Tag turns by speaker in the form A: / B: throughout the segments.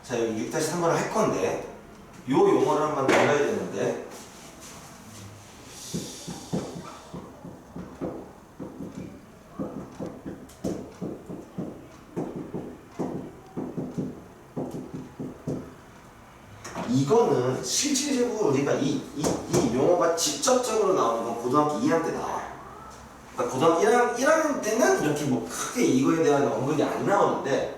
A: 자, 여기 6-3번을 할 건데 요 용어를 한번 넣어야 되는데 이거는 실질적으로 우리가 이 용어가 직접적으로 나오는 건 고등학교 2학년 때 나와. 그러니까 고등학교 1학년 때는 이렇게 뭐 크게 이거에 대한 언급이 안 나오는데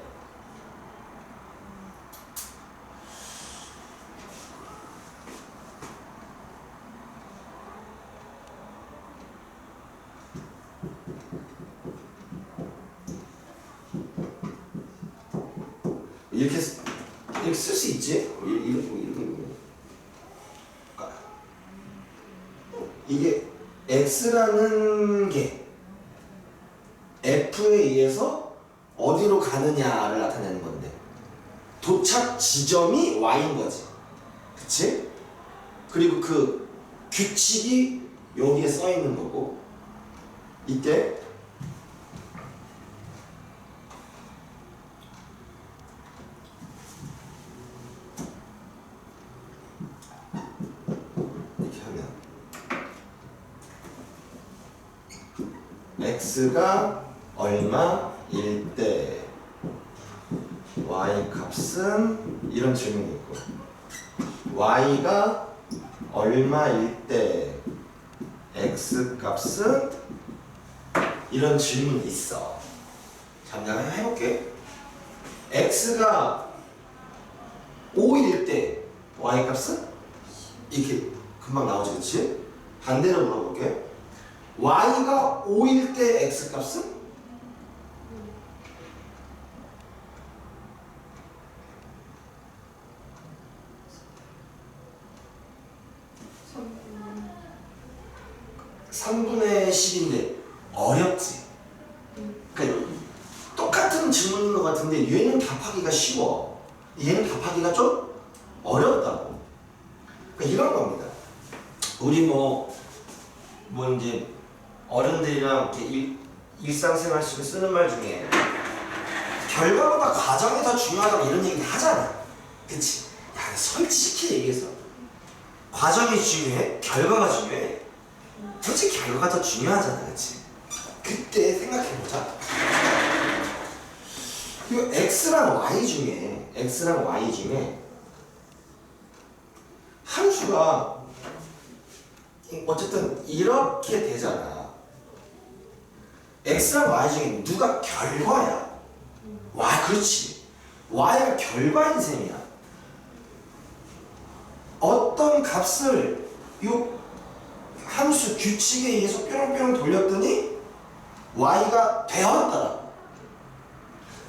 A: 이렇게 쓸 수 있지? 이게 x라는 게 f에 의해서 어디로 가느냐를 나타내는 건데 도착 지점이 y인 거지. 그치? 그리고 그 규칙이 여기에 써 있는 거고 이때 x가 얼마일 때 y 값은 이런 질문이 있고 y가 얼마일 때 x 값은 이런 질문이 있어. 자, 내가 해볼게. x가 5일 때 y 값은 이렇게 금방 나오지, 그치? 반대로 물어볼게. y가 5일 때 x 값은? (3분의 10인데) 어렵지? 그러니까 똑같은 질문인 것 같은데 얘는 답하기가 쉬워. 얘는 답하기가 좀 어렵다고. 그러니까 이런 겁니다. 우리 뭐 이제 어른들이랑 이렇게 일상생활 속에 쓰는 말 중에 결과보다 과정이 더 중요하다고 이런 얘기 하잖아. 그치? 야, 솔직히 얘기해서 과정이 중요해? 결과가 중요해? 솔직히 결과가 더 중요하잖아. 그치? 그때 생각해보자. 이 x랑 y 중에 함수가 어쨌든 이렇게 되잖아. x랑 y 중에 누가 결과야? 와, 그렇지. y가 결과인 셈이야. 어떤 값을 요 함수 규칙에 의해서 뾰롱뾰롱 돌렸더니 y가 되었더라.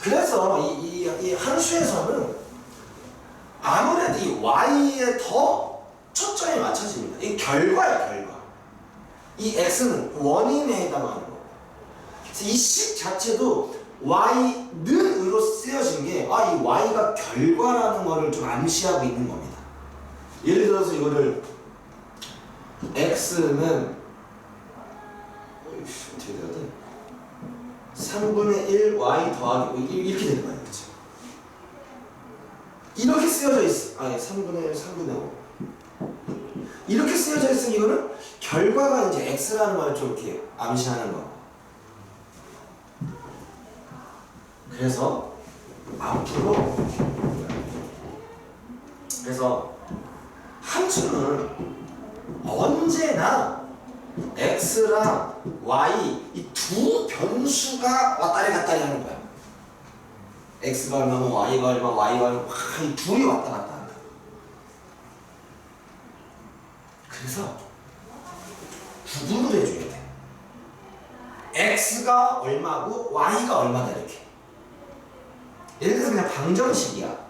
A: 그래서 이 함수에서는 아무래도 이 y에 더 초점이 맞춰집니다. 이 결과야, 결과. 이 x는 원인에 해당하는 거고. 그래서 이 식 자체도 y는으로 쓰여진 게, 이 y가 결과라는 거를 좀 암시하고 있는 겁니다. 예를 들어서 이거를 x는 어떻게 돼야 돼? 3분의 1 y 더하기 이렇게 되는 거야, 그치? 이렇게 쓰여져 있어. 3분의 1, 3분의 5. 이렇게 쓰여져 있으니 이거는 결과가 이제 x라는 걸 좀 이렇게 암시하는 거. 그래서 앞으로 함수는 언제나 x랑 y 이 두 변수가 왔다리 갔다리 하는 거야. x가 얼마면 y가 얼마, y가 얼마, 이 둘이 왔다 갔다 한다. 그래서 구분을 해줘야 돼. x가 얼마고 y가 얼마다 이렇게. 예를 들어서 그냥 방정식이야.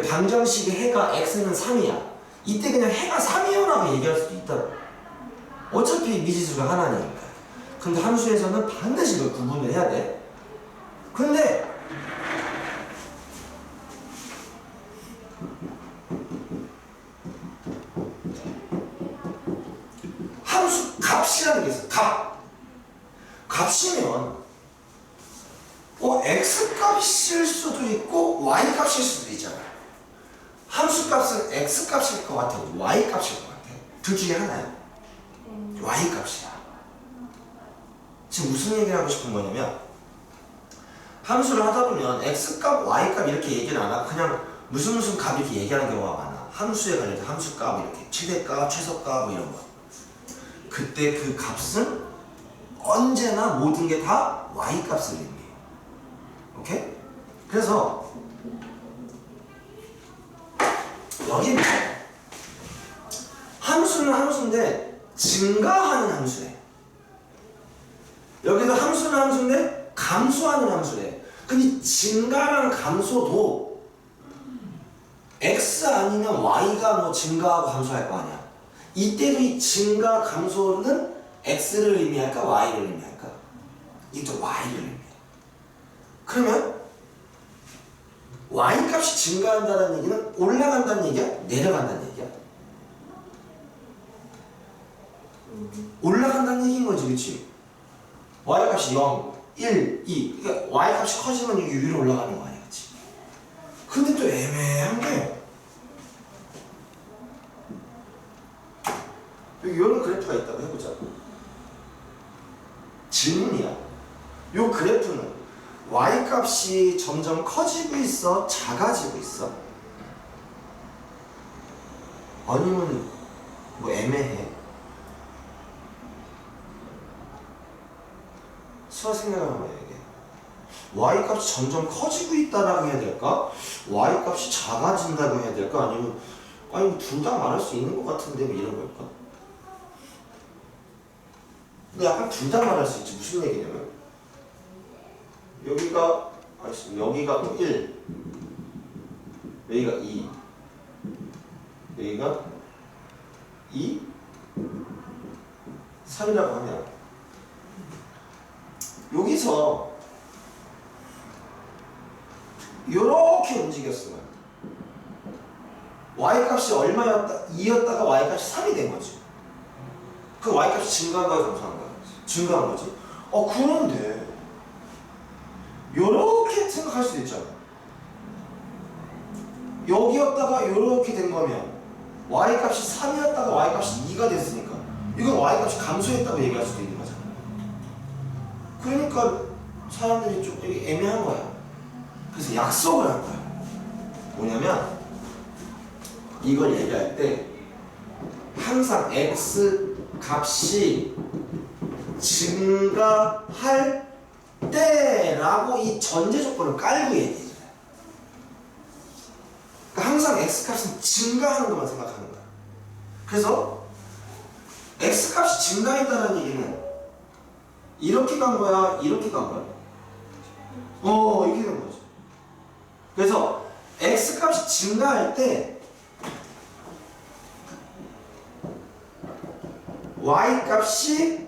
A: 방정식의 해가 x는 3이야. 이때 그냥 해가 3이요라고 얘기할 수도 있다고. 어차피 미지수가 하나니까. 근데 함수에서는 반드시 그 구분을 해야 돼. 근데 함수 값이라는 게 있어. 값이면 x값일 수도 있고 y값일 수도 있잖아. 함수값은 x값일 것 같아, y값일 것 같아. 둘 중에 하나야. y값이야. 지금 무슨 얘기를 하고 싶은 거냐면 함수를 하다 보면 x값, y값 이렇게 얘기는 안 하고 그냥 무슨 값 이렇게 얘기하는 경우가 많아. 함수에 관련된 함수값 이렇게 최대값, 최소값 뭐 이런 거. 그때 그 값은 언제나 모든 게 다 y값을 의미해요. 오케이? 그래서 여기는 함수는 함수인데 증가하는 함수래. 여기도 함수는 함수인데 감소하는 함수래. 근데 증가랑 감소도 x 아니면 y가 뭐 증가하고 감소할 거 아니야. 이때도 이 증가 감소는 x를 의미할까 y를 의미할까? 이것도 y를 의미해. 그러면 y 값이 증가한다는 얘기는 올라간다는 얘기야? 내려간다는 얘기야? 올라간다는 얘기인 거지, 그치? y 값이 0, 1, 2. 그러니까 y 값이 커지면 여기 위로 올라가는 거 아니야, 그치? 근데 또 애매한 게 여기 이런 그래프가 있다고 해보자. 질문이야. 이 그래프는 y 값이 점점 커지고 있어? 작아지고 있어? 아니면 뭐 애매해? 수학 생각을 한번 해야겠. y 값이 점점 커지고 있다라고 해야 될까? y 값이 작아진다고 해야 될까? 아니면 둘 다 말할 수 있는 것 같은데 뭐 이런 걸까? 근데 약간 둘 다 말할 수 있지. 무슨 얘기냐면 여기가 1, 여기가 2, 여기가 2, 3이라고 하면 여기서 이렇게 움직였으면 y값이 얼마였다? 2였다가 y값이 3이 된 거지. 그 y값이 증가한 거야, 감소한 거야? 증가한 거지. 그런데 요렇게 생각할 수도 있잖아. 여기였다가 요렇게 된 거면 y값이 3이었다가 y값이 2가 됐으니까 이건 y값이 감소했다고 얘기할 수도 있는 거잖아. 그러니까 사람들이 좀 되게 애매한 거야. 그래서 약속을 한 거야. 뭐냐면 이걸 얘기할 때 항상 x 값이 증가할 때라고 이 전제 조건을 깔고 얘기해줘요. 그러니까 항상 x값은 증가하는 것만 생각하는 거야. 그래서 x값이 증가했다는 얘기는 이렇게 간 거야, 이렇게 간 거야? 이렇게 된 거지. 그래서 x값이 증가할 때 y값이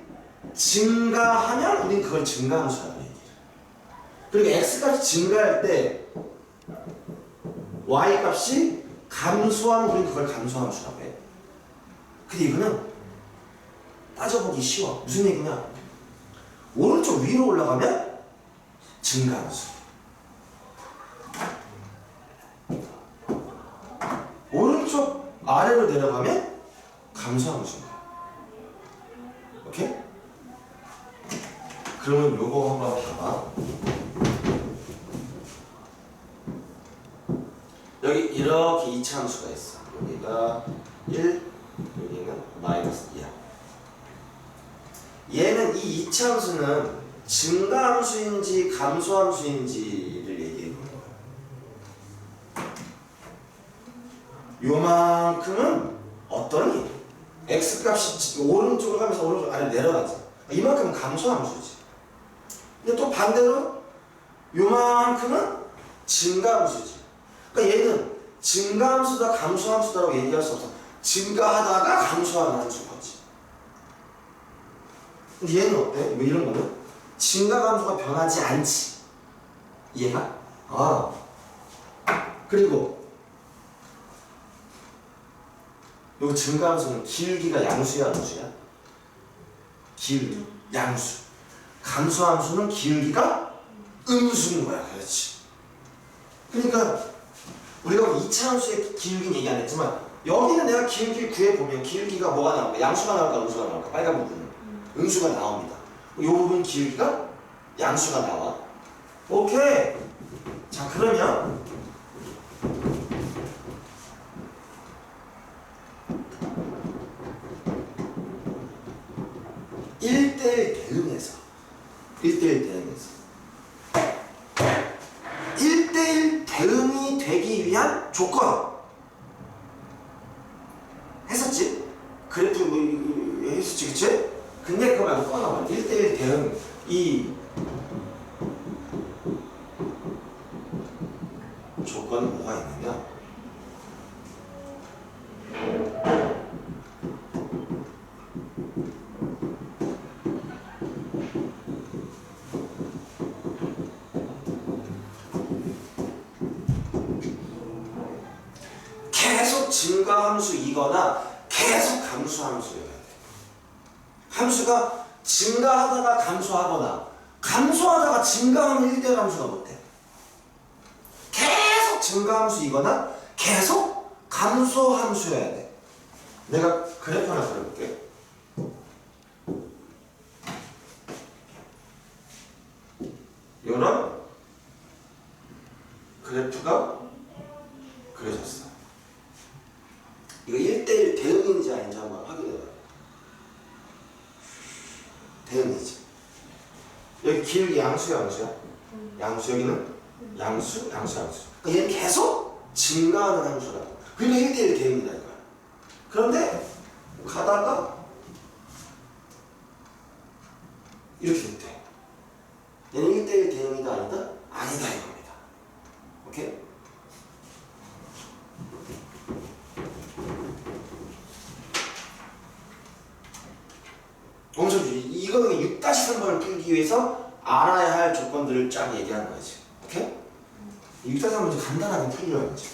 A: 증가하면 우린 그걸 증가함수라고 얘기해요. 그리고 x값이 증가할 때 y값이 감소하면 우린 그걸 감소함수라고 해. 근데 이거는 따져보기 쉬워. 무슨 얘기냐? 오른쪽 위로 올라가면 증가함수, 오른쪽 아래로 내려가면 감소함수인 거야. 오케이? 그러면 요거 한번 봐봐. 여기 이렇게 이차 함수가 있어. 여기가 1, 여기는 마이너스 2야. 얘는 이 이차 함수는 증가함수인지 감소함수인지를 얘기해 보는 거야. 요만큼은 어떠니? x값이 오른쪽으로 가면서 오른쪽 아래로 내려가지. 이만큼은 감소함수지. 근데 또 반대로 요만큼은 증가함수지. 그러니까 얘는 증가함수다 감소함수다라고 얘기할 수 없어. 증가하다가 감소하는 함수인 거지. 근데 얘는 어때? 뭐 이런 거는 증가 감소가 변하지 않지. 이해가? 그리고 요 증가함수는 기울기가 양수야, 음수야? 기울기, 양수. 감소함수는 기울기가 음수인 거야. 그렇지. 그러니까 우리가 2차 함수의 기울기는 얘기 안 했지만 여기는 내가 기울기를 구해보면 기울기가 뭐가 나올까? 양수가 나올까? 음수가 나올까? 빨간 부분은 음수가 나옵니다. 이 부분 기울기가 양수가 나와. 오케이. 자, 그러면 일대일 대응해서 1대1 대응이 되기 위한 조건 했었지? 그래프 뭐 했었지, 그치? 근데 그거 말고 또 하나 봐. 1대1 대응 이 조건은 뭐가 있느냐? 계속 증가함수이거나 계속 감소함수여야 돼. 함수가 증가하다가 감소하거나 감소하다가 증가하면 1대1 함수가 못 돼. 계속 증가함수이거나 계속 감소함수여야 돼. 내가 그래프 하나 그려볼게. 이런 그래프가 그려졌어. 이거 1대1 대응인지 아닌지 한번 확인해봐. 대응이지. 여기 기울기 양수야, 양수야? 양수. 여기는 양수. 그러니까 얘는 계속 증가하는 함수라고. 그러니까 1대1 대응이다 이거야. 그런데 가다가 이렇게 됐대. 얘는 1대1 대응이다 아니다? 아니다 이겁니다. 오케이? 엄청 이거는 6-3번을 풀기 위해서 알아야 할 조건들을 쫙 얘기하는 거지. 오케이? 6-3번 이제 간단하게 풀려야 지.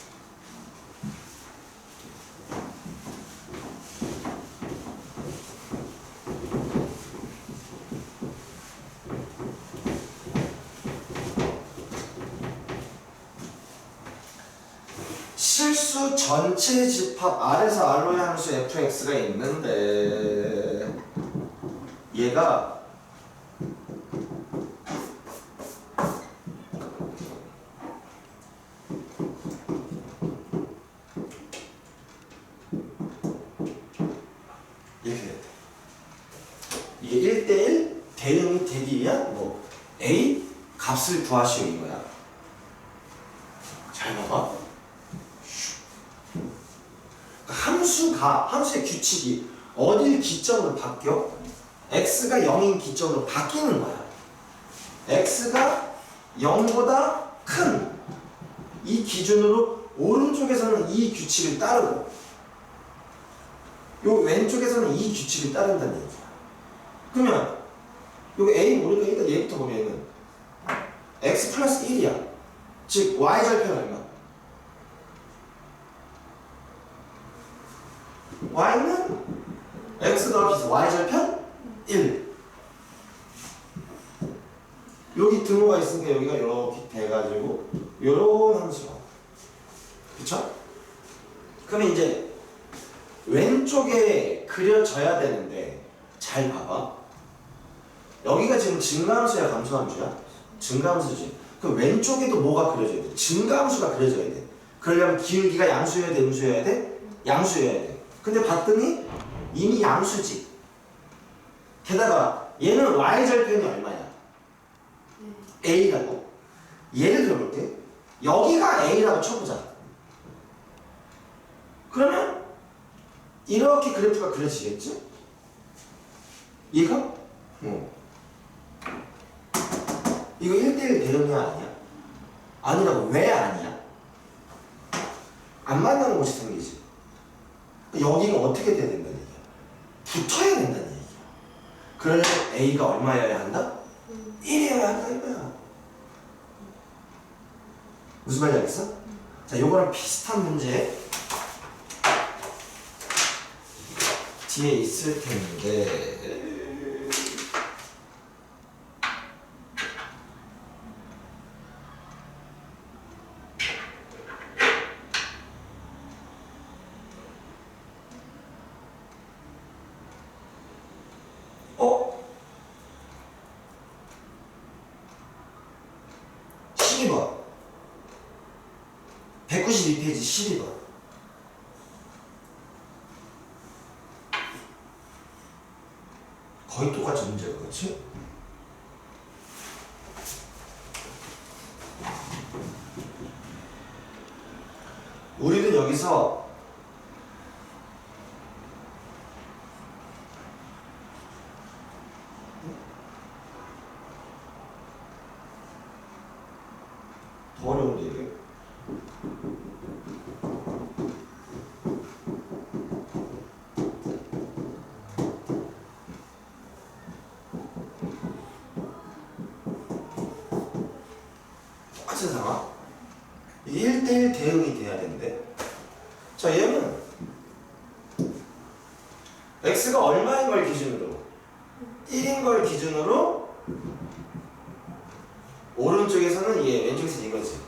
A: 실수 전체 집합 R에서 R로의 함수 fx가 있는데 얘가 이렇게 됐대. 이게 1대1 대응이 되기 위한 뭐 A 값을 구하시오 이거야. 잘 봐봐. 함수의 규칙이 어딜 기점으로 바뀌어? x가 0인 기점으로 바뀌는 거야. x가 0보다 큰 이 기준으로 오른쪽에서는 이 규칙을 따르고 요 왼쪽에서는 이 규칙을 따른다는 얘기야. 그러면 요 a 우리가 일단 얘부터 보면은 x 플러스 1이야. 즉 y절편 얼마? y는 x 더하기 y절편 1. 여기 등호가 있으니까 여기가 이렇게 돼가지고 요런 함수가. 그쵸? 그러면 이제 왼쪽에 그려져야 되는데 잘 봐봐. 여기가 지금 증가함수야 감소함수야? 증가함수지. 그럼 왼쪽에도 뭐가 그려져야 돼? 증가함수가 그려져야 돼. 그러려면 기울기가 양수여야 돼? 음수여야 돼? 양수여야 돼. 근데 봤더니 이미 양수지. 게다가 얘는 y절편이 얼마야? a라고. 예를 들어볼게. 여기가 a라고 쳐보자. 그러면 이렇게 그래프가 그려지겠지? 이거? 이거 1대1 대응이야 아니야? 아니라고. 왜 아니야? 안 만나는 곳이 생기지. 여기가 어떻게 돼야 된다는 얘기야? 붙어야 된다는 얘기야. 그러려면 A가 얼마여야 한다? 1이어야 한다 이거야. 무슨 말인지 알겠어? 자, 요거랑 비슷한 문제 뒤에 있을 텐데 192페이지 12번. 거의 똑같은 문제야, 그렇지? 우리는 여기서 더 어려운데 이게. 똑같은 상황. 이게 1대1 대응이 돼야 되는데. 자, 얘는 x가 얼마인 걸 기준으로 1인 걸 기준으로 오른쪽에서는 얘, 왼쪽에서는 이거지.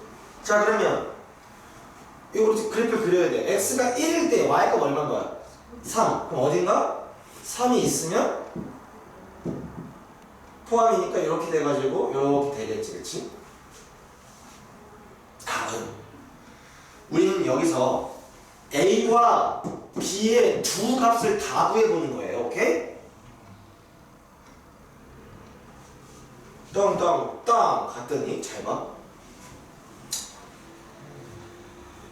A: 자, 그러면 이거 우리 그래프를 그려야 돼. x가 1일 때 y값 얼마인 거야? 3. 그럼 어딘가 3이 있으면 포함이니까 이렇게 돼가지고 이렇게 되겠지, 그렇지? 다음, 우리는 여기서 a와 b의 두 값을 다 구해보는 거예요. 오케이? 땅땅땅 갔더니 잘 봐.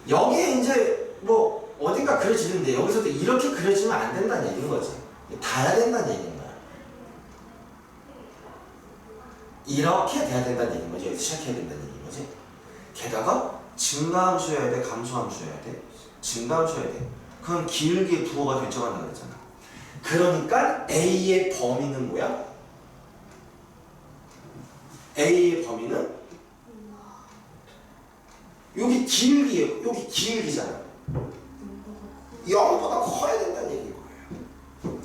A: 여기에 이제 뭐 어딘가 그려지는데 여기서도 이렇게 그려지면 안 된다는 얘기인 거지. 닿아야 된다는 얘기인 거야. 이렇게 돼야 된다는 얘기인 거지. 여기서 시작해야 된다는 얘기인 거지. 게다가 증가함수여야 돼, 감소함수여야 돼. 증가함수여야 돼. 그건 기울기의 부호가 결정한다고 그랬잖아. 그러니까 A의 범위는 뭐야? A의 범위는 여기 기울기예요. 여기 기울기잖아. 0보다 커야 된다는 얘기인 거예요.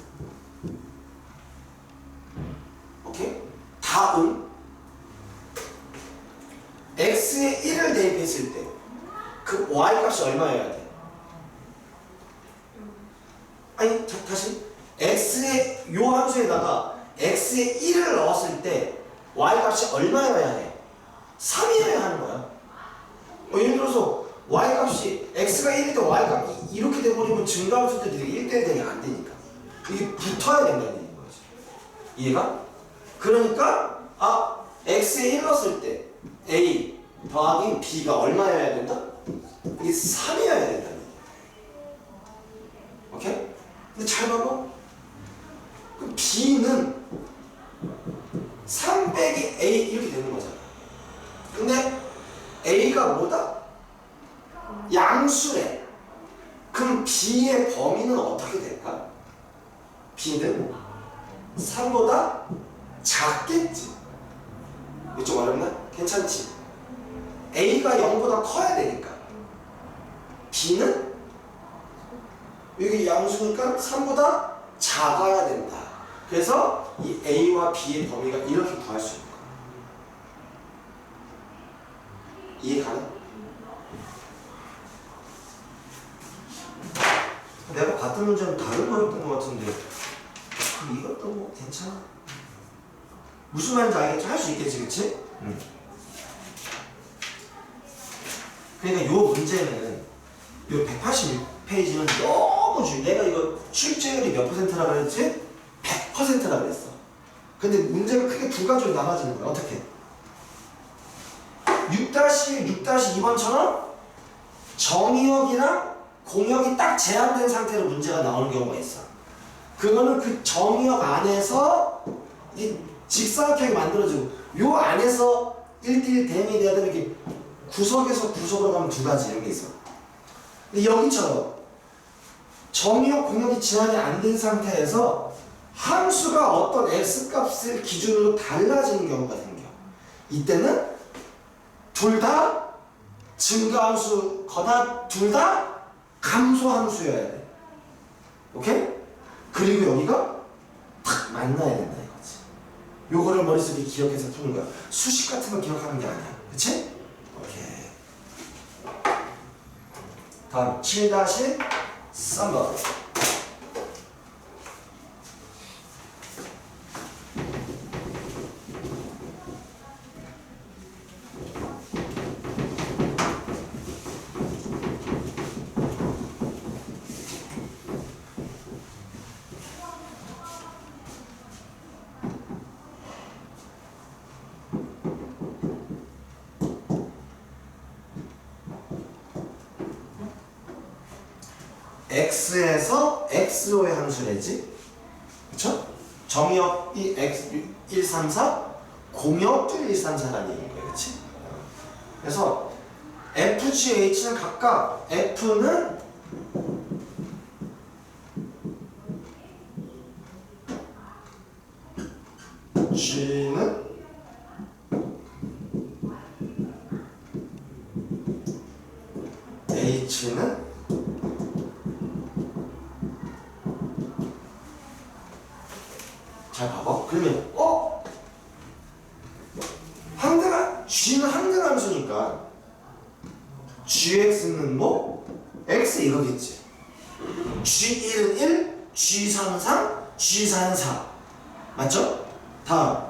A: 오케이? 다음 x에 1을 대입했을 때 그 y값이 얼마여야 돼? 아니, 다시 x의 요 함수에다가 x에 1을 넣었을 때 y값이 얼마여야 해? 3이어야 하는 거야. 예를 들어서 y값이 x가 1일 때 y값이 이렇게 돼버리면 증가함수들이 1대1 대응이 안 되니까 이게 붙어야 된다는 얘기인 거지. 이해가? 그러니까 x에 1 넣었을 때 a 더하기 b가 얼마여야 된다? 이게 3이어야 된다는 얘기야. 오케이? 근데 잘 봐봐. 그 b는 3 빼기 a 이렇게 되는 거잖아. 근데 a가 뭐다? 양수래. 그럼 b의 범위는 어떻게 될까? b는 3보다 작겠지. 이거 좀 어렵나? 괜찮지? a가 0보다 커야 되니까 b는 여기 양수니까 3보다 작아야 된다. 그래서 이 a와 b의 범위가 이렇게 구할 수 있는 거야. 이해 가능? 내가 봤던 문제는 다른 거였던 것 같은데 이것도 뭐 괜찮아. 무슨 말인지 알겠지? 할 수 있겠지, 그치? 그러니까 요 문제는 요 186페이지는 너무 내가 이거 출제율이 몇 %라 그랬지? 100%라 그랬어. 근데 문제가 크게 두 가지로 나눠지는 거야. 어떻게? 6-2번처럼 정의역이랑 공역이 딱 제한된 상태로 문제가 나오는 경우가 있어. 그거는 그 정의역 안에서 이 직사각형이 만들어지고 요 안에서 1대1 대응이 돼야 되는 게 구석에서 구석으로 가면 두 가지 이런 게 있어. 근데 여기처럼 정의역 공역이 제한이 안 된 상태에서 함수가 어떤 x값을 기준으로 달라지는 경우가 생겨. 이때는 둘 다 증가함수 거다 둘 다 감소함수여야 돼. 오케이? 그리고 여기가 탁 만나야 된다 이거지. 요거를 머릿속에 기억해서 푸는 거야. 수식 같은 거 기억하는 게 아니야. 그치? 오케이. 다음 7-3번. x에서 x로의 함수래지. 그쵸? 정의역이 x 1, 3, 4, 공역도 1, 3, 4라는 얘기인 거예요. 그치? 그래서 f, g, h는 각각 f는 g는 h는 잘 봐봐. 그러면 g는 항등함수니까 gx는 뭐? x 이거겠지. g1은 1, g3은 3, g4는 4. 맞죠? 다음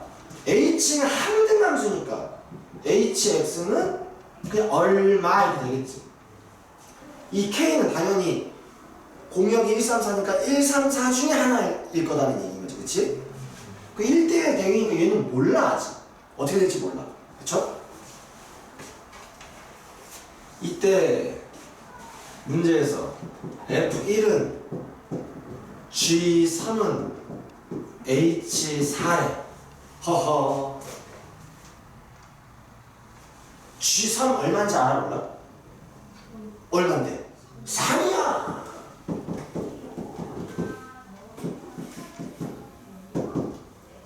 A: h는 항등함수니까 hx는 그냥 얼마 이렇게 되겠지. 이 k는 당연히 공역이 1, 3, 4니까 1, 3, 4 중에 하나일 거다는 얘기인 거죠. 그치? 그 1대1 대응이니까 얘는 몰라 아직. 어떻게 될지 몰라. 그쵸? 이때 문제에서 F1은 G3은 H4래. 허허. G3 얼마인지 알아 몰라? 얼만데? 3이야.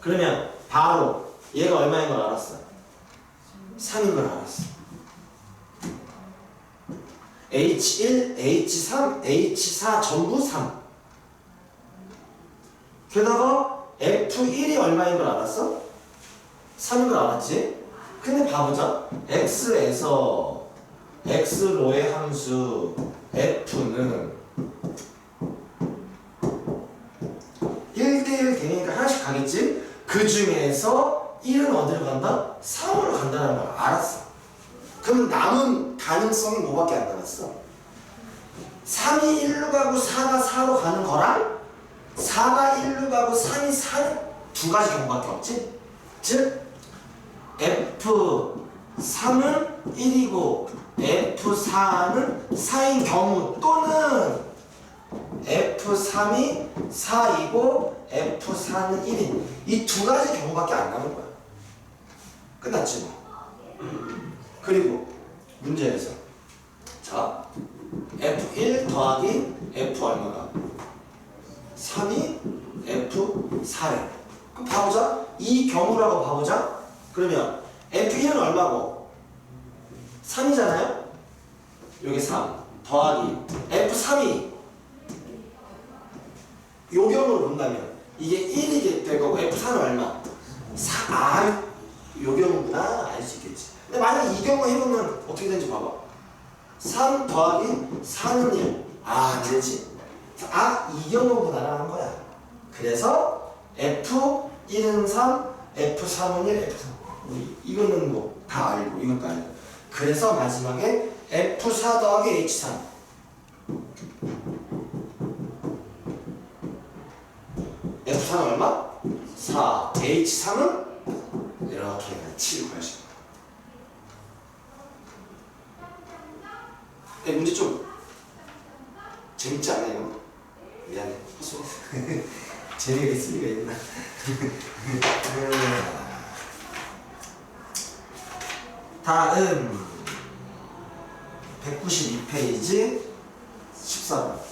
A: 그러면 바로 얘가 얼마인 걸 알았어? 3인 걸 알았어. H1, H3, H4 전부 3. 게다가 F1이 얼마인 걸 알았어? 3인 걸 알았지? 근데 봐보자. X에서 X로의 함수 F는 1대1 되니까 하나씩 가겠지? 그 중에서 1은 어디로 간다? 3으로 간다는 걸 알았어. 그럼 남은 가능성이 뭐밖에 안 남았어? 3이 1로 가고 4가 4로 가는 거랑 4가 1로 가고 3이 4는 두 가지 경우밖에 없지? 즉 F3은 1이고 F4는 4인 경우 또는 F3이 4이고 F4는 1인 이 두 가지 경우밖에 안 남은 거야. 끝났지 뭐. 그리고 문제에서 자 F1 더하기 F 얼마가? 3이 F4래. 그럼 봐보자. 이 경우라고 봐보자. 그러면 F1은 얼마고? 3이잖아요? 여기 3 더하기 F3이 요 경우로 본다면 이게 1이 될 거고 F4는 얼마? 4. 요 경우구나. 알 수 있겠지. 근데 만약 이 경우 해보면 어떻게 되는지 봐봐. 3 더하기 4는 1. 그렇지. 이 경우구나라는 거야. 그래서 F1은 3, F3은 1, F3. 이거는 뭐 다 알고 이것도 알고. 그래서 마지막에 F4 더하기 H3. F4는 얼마? 4. H3은 이렇게 7 구하시면 돼. 문제 좀 재밌지 않아요? 미안해. 재미가 있을 리가 있나? 다음 192페이지 14번.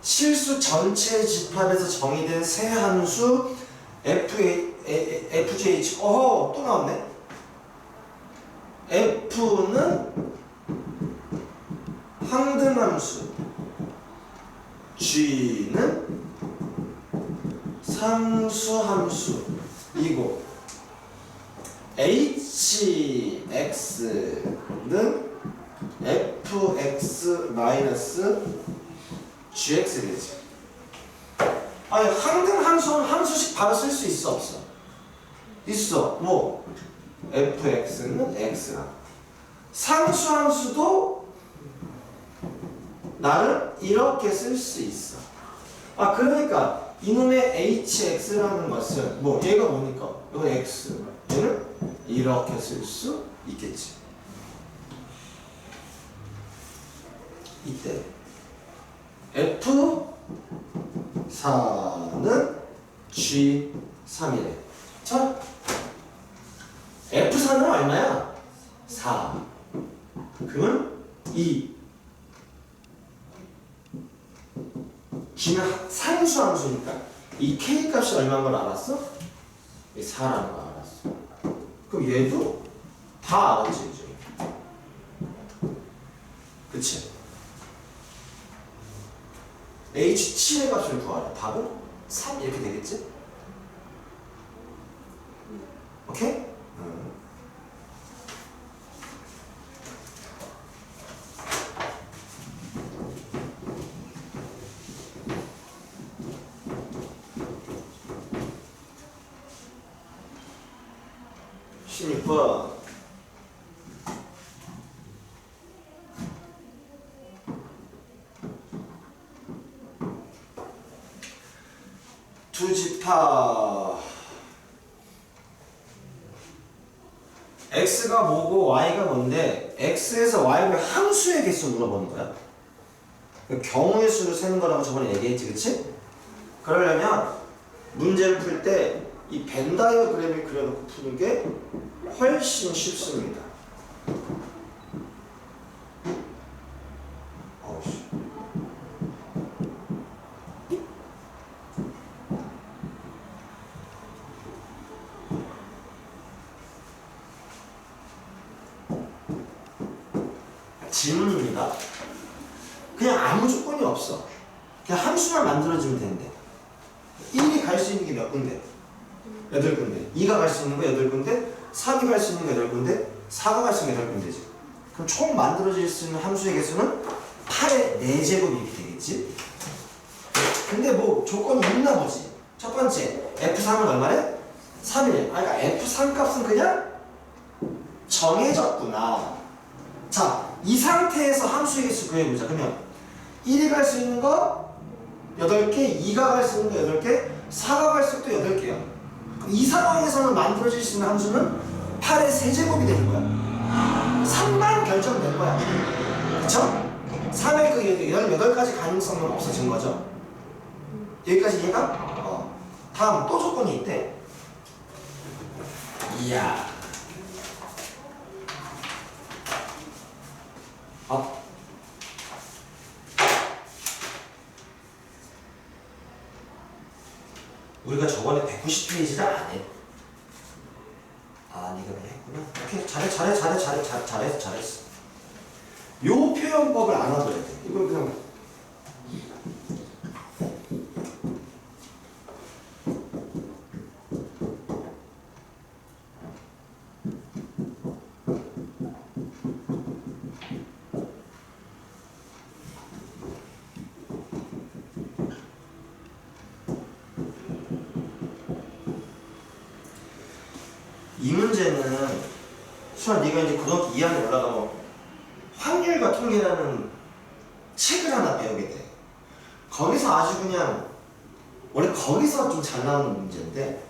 A: 실수 전체 집합에서 정의된 세 함수 FGH. 또 나왔네. F는 항등함수, G는 상수함수이고 HX는 fx 마이너스 gx 되지. 아니 항등 함수는 함수식 바로 쓸 수 있어 없어? 있어. 뭐 fx는 x랑 상수 함수도 나를 이렇게 쓸 수 있어. 아 그러니까 이놈의 hx라는 것은 뭐 얘가 뭐니까 이건 x 얘를 이렇게 쓸 수 있겠지. 이때 F4는 G3이래. 자, F4는 얼마야? 4. 그러면 2. G는 상수함수니까 이 K 값이 얼마인 걸 알았어? 4라는 걸 알았어. 그럼 얘도 다 알았지 이제. 그치? H7의 값을 구하라. 답은 3 이렇게 되겠지? 오케이? 16번 두집합 x가 뭐고 y가 뭔데 x에서 y가 함수의 개수 물어보는 거야. 경우의 수를 세는 거라고 저번에 얘기했지, 그치? 그러려면 문제를 풀 때 이 벤 다이어그램을 그려놓고 푸는 게 훨씬 쉽습니다. 어우씨. 질문입니다. 그냥 아무 조건이 없어. 그냥 함수만 만들어주면 되는데 1이 갈 수 있는 게 몇 군데? 8군데. 2가 갈 수 있는 거 8군데, 3이 갈 수 있는 거 8군데, 4가 갈 수 있는 게 8군데지. 그럼 총 만들어질 수 있는 함수의 개수는 8의 4제곱이 되겠지? 근데 뭐 조건이 있나 보지. 첫 번째, F3은 얼마래? 3이래. 그러니까 F3 값은 그냥 정해졌구나. 자, 이 상태에서 함수의 개수 구해보자. 그러면 1이 갈 수 있는 거 8개, 2가 갈 수 있는 거 8개, 4가 갈 수 있는 거 8개야. 이 상황에서는 만들어질 수 있는 함수는 8의 세제곱이 되는 거야. 3만 결정된 거야. 그쵸? 3의 그 18가지 가능성은 없어진 거죠. 여기까지 이해가? 다음 또 조건이 있대. 이야. 우리가 저번에 190페이지를 안 해. 네가 그냥 했구나. 오케이, 잘했어. 요 표현법을 알아둬야 돼. 이거 그냥 이 문제는 수아 네가 이제 고등학교 2학년 올라가면 확률과 통계라는 책을 하나 배우게 돼. 거기서 아주 그냥 원래 거기서 좀 잘 나오는 문제인데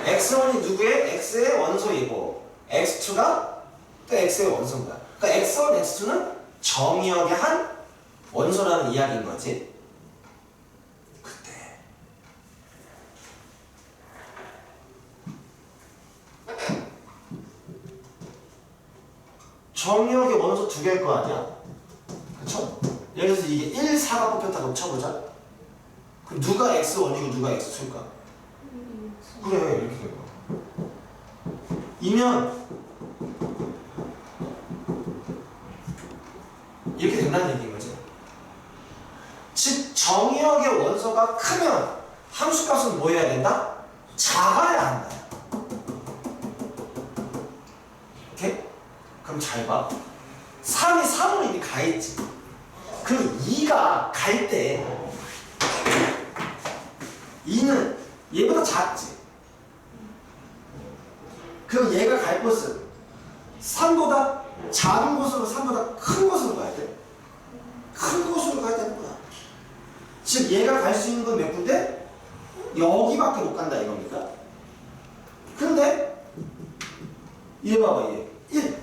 A: x1이 누구의? x의 원소이고 x2가 또 x의 원소인 거야. 그러니까 x1, x2는 정의역의 한 원소라는 이야기인 거지. 정의역의 원소 2개일 거 아니야? 그쵸? 예를 들어서 이게 1, 4가 뽑혔다고 쳐보자. 그럼 누가 x1이고 누가 x2일까? 그래, 이렇게 될 거야. 이면 이렇게 된다는 얘기인 거지. 즉 정의역의 원소가 크면 함수값은 뭐 해야 된다? 작아야 한다. 오케이? 그럼 잘 봐. 3이 3으로 이미 가있지. 그럼 2가 갈 때 2는 얘보다 작지. 그럼 얘가 갈 곳은 3보다 작은 곳으로 3보다 큰 곳으로 가야 돼. 큰 곳으로 가야 되는구나. 즉 얘가 갈 수 있는 건 몇 군데? 여기밖에 못 간다 이겁니다. 근데 얘 봐봐 얘 1.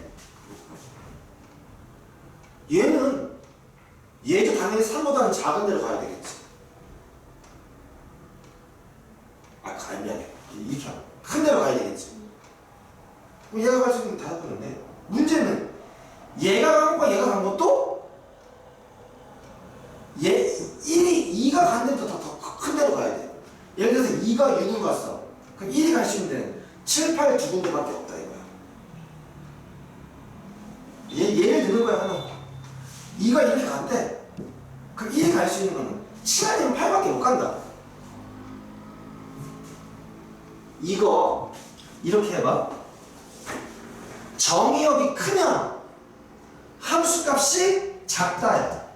A: 얘도 당연히 3보다는 작은 데로 가야 되겠지. 미안해. 이렇게 큰 데로 가야 되겠지. 그럼 얘가 갈 수 있는 게 다섯 군데인데 문제는 얘가 간 것과 얘가 간 것도 얘 1이 2가 간 데부터 더 큰 데로 가야 돼. 예를 들어서 2가 6을 갔어. 그럼 1이 갈 수 있는 데는 7, 8 두 군데밖에 없다 이거야. 예를 드는 거야 하나. 2가 이렇게 간대. 그럼 1이 갈 수 있는 거는 7 아니면 8밖에 못 간다. 이거 이렇게 해봐. 정의역이 크면 함수값이 작다야.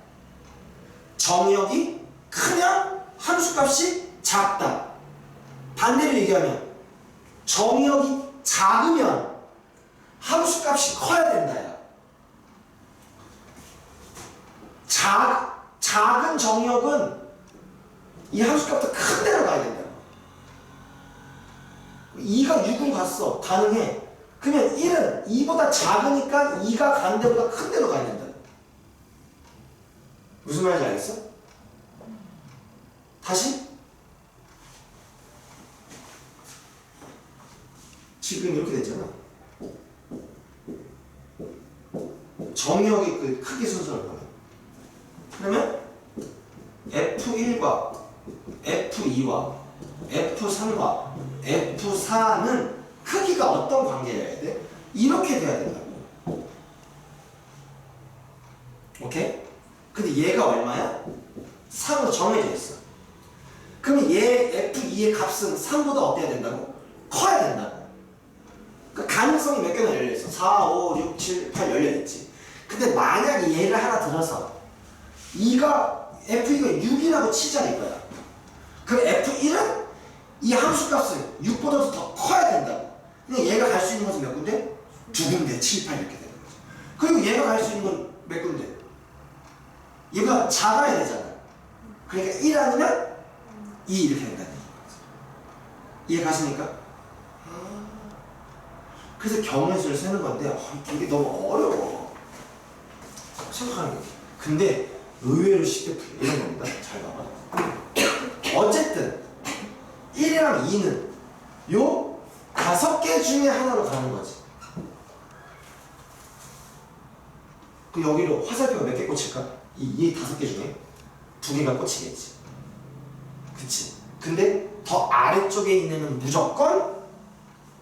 A: 정의역이 크면 함수값이 작다. 반대로 얘기하면 정의역이 작으면 함수값이 커야 된다야. 작은 정의역은 이 함수값보다 큰 데로 가야 된다. 2가 6을 갔어. 가능해. 그러면 1은 2보다 작으니까 2가 가는 데보다 큰 데로 가야 된다. 무슨 말인지 알겠어? 다시? 지금 이렇게 됐잖아. 정의역의 그 크기 순서를 보면. 그러면 F1과 F2와 F3과 F4는 크기가 어떤 관계여야 돼? 이렇게 돼야 된다고. 오케이? 근데 얘가 얼마야? 3으로 정해져 있어. 그럼 얘 F2의 값은 3보다 어때야 된다고? 커야 된다고. 그러니까 가능성이 몇 개나 열려있어? 4, 5, 6, 7, 8 열려있지. 근데 만약에 얘를 하나 들어서 F2가 6이라고 치자 이거야. 그럼 F1은 이 함수값은 6보다도 더 커야 된다고. 근데 얘가 갈 수 있는 것은 몇 군데? 두 군데, 7, 8 이렇게 되는 거죠. 그리고 얘가 갈 수 있는 건 몇 군데? 얘가 작아야 되잖아. 그러니까 1 아니면 2 이렇게 된다는 거죠. 이해 가십니까? 그래서 경우의 수를 세는 건데 이게 너무 어려워. 생각하는 게. 근데 의외로 쉽게 풀려. 이런 겁니다. 잘 봐봐. 어쨌든 1이랑 2는 요 5개 중에 하나로 가는 거지. 그 여기로 화살표가 몇 개 꽂힐까? 이 5개 중에 2개가 꽂히겠지. 그치? 근데 더 아래쪽에 있는 애는 무조건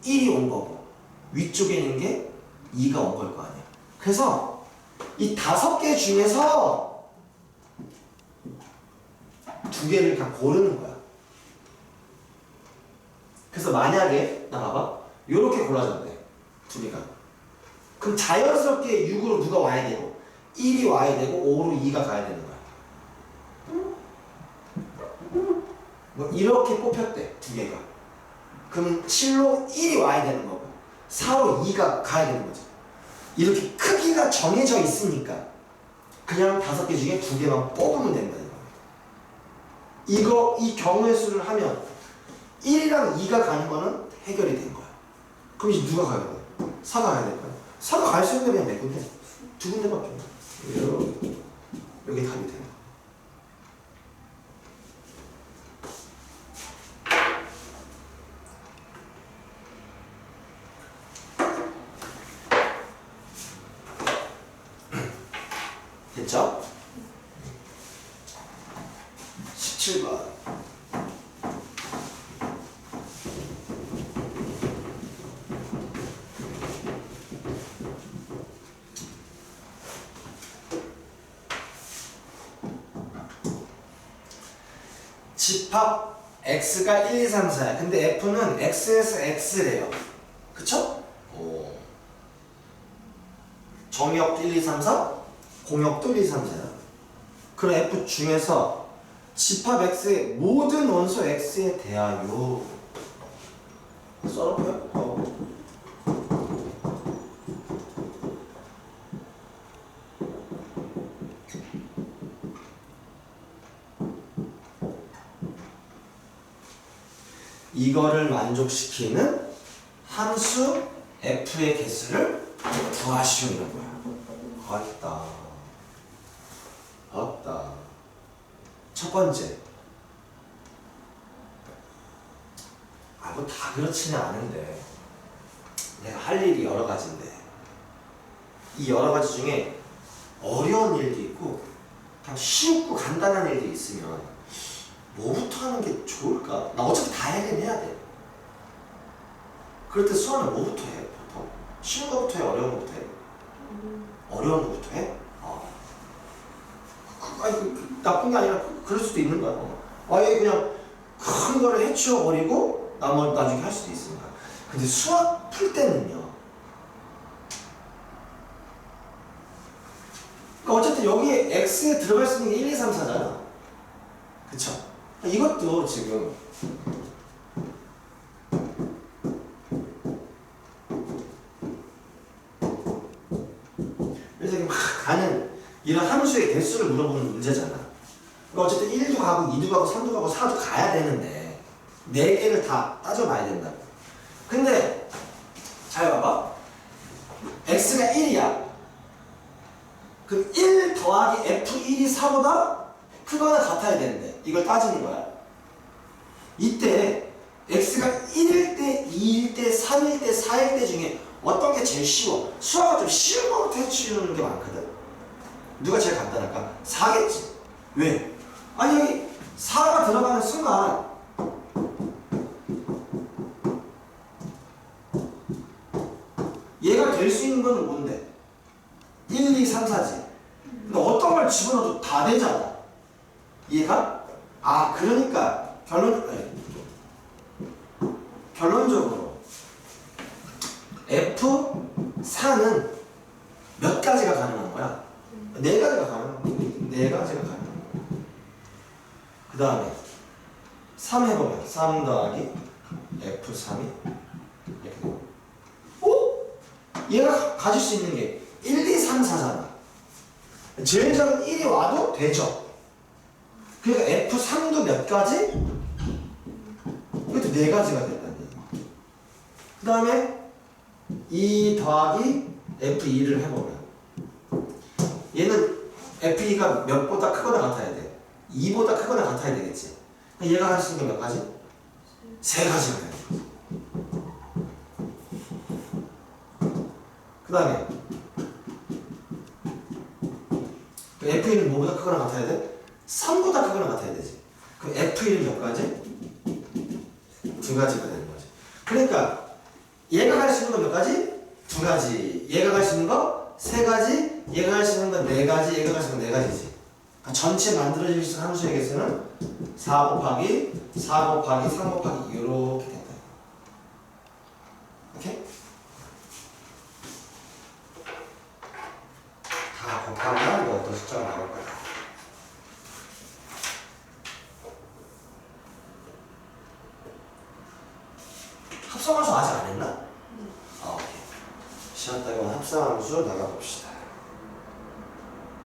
A: 1이 온 거고 위쪽에 있는 게 2가 온 걸 거 아니야. 그래서 이 5개 중에서 2개를 그냥 고르는 거야. 그래서 만약에 나 봐봐 요렇게 골라졌대 2개가. 그럼 자연스럽게 6으로 누가 와야 되고 1이 와야 되고 5로 2가 가야 되는 거야. 뭐 이렇게 뽑혔대 2개가. 그러면 7로 1이 와야 되는 거고 4로 2가 가야 되는 거죠. 이렇게 크기가 정해져 있으니까 그냥 5개 중에 2개만 뽑으면 된다는 겁니다. 이 경우의 수를 하면 1이랑 2가 가는 거는 해결이 된 거야. 그럼 이제 누가 가야 돼? 4가 가야 될 거야. 4가 갈 수 있는 게 그냥 몇 군데? 2군데밖에 없어. 여기 답이 되는 거야. 됐죠? 17번. 집합 x가 1, 2, 3, 4야. 근데 f는 x에서 x래요. 그쵸? 오. 정의역도 1, 2, 3, 4, 공역도 1, 2, 3, 4야. 그럼 f 중에서 집합 x의 모든 원소 x에 대하여 써놓고요. 이거를 만족시키는 함수 f의 개수를 구하시오는 거야. 어렵다. 첫 번째. 뭐 다 그렇지는 않은데 내가 할 일이 여러 가지인데 이 여러 가지 중에 어려운 일도 있고 그냥 쉽고 간단한 일도 있으면 뭐부터 하는 게 좋을까? 나 어차피 다 하긴 해야 돼. 그럴 때 수학은 뭐부터 해? 보통 쉬운 거부터 해? 어려운 거부터 해? 어려운 거부터 해? 아니 나쁜 게 아니라 그럴 수도 있는 거야. 아예 그냥 큰 거를 해치워 버리고 나중에 할 수도 있으니까. 근데 수학 풀 때는요. 그러니까 어쨌든 여기에 x에 들어갈 수 있는 게 1, 2, 3, 4잖아. 그쵸? 이것도 지금 그래서 막 가는 이런 함수의 개수를 물어보는 문제잖아. 그러니까 어쨌든 1도 가고 2도 가고 3도 가고 4도 가야 되는데 4개를 다 따져봐야 된다. 근데 잘 봐봐. x가 1이야. 그럼 1 더하기 f1이 4보다 크거나 같아야 되는데 이걸 따지는 거야. 이때 x가 1일 때, 2일 때, 3일 때, 4일 때 중에 어떤 게 제일 쉬워? 수학은 좀 쉬운 거부터 해치우는 게 많거든. 누가 제일 간단할까? 4겠지. 왜? 아니 여기 4가 들어가는 순간 얘가 될 수 있는 건 뭔데? 1, 2, 3, 4지. 근데 어떤 걸 집어넣어도 다 되잖아. 얘가? 그러니까 결론적으로 F4는 몇 가지가 가능한 거야? 4가지가 가능한 거야. 4가지가 가능한 거야. 그 다음에 3 해보면 3 더하기 F3이 이렇게 되고 얘가 가질 수 있는 게 1, 2, 3, 4잖아. 제일 작은 1이 와도 되죠. 그러니까 F3도 몇 가지? 이것도 4가지가 된다는 얘기. 그 다음에 2 더하기 F2를 해보면 얘는 F2가 몇보다 크거나 같아야 돼. 2보다 크거나 같아야 되겠지. 얘가 할 수 있는 게 몇 가지? 3가지가 돼. 그 다음에 F1은 뭐보다 크거나 같아야 돼? 3보다 크거나 같아야 되지. 그럼 F1은 몇 가지? 2가지가 되는 거지. 그러니까 얘가 할 수 있는 건 몇 가지? 2가지. 얘가 할 수 있는 거 3가지. 얘가 할 수 있는 건 4가지. 얘가 할 수 있는 건 4가지지. 그러니까 전체 만들어질 수 있는 함수의 개수는 4 곱하기 4 곱하기 3 곱하기 이렇게 된다. 오케이? 다 곱하면 뭐 어떤 숫자가 나올 거야. 합성함수 아직 안 했나? 오케이. 쉬었다가 합성함수 나가봅시다.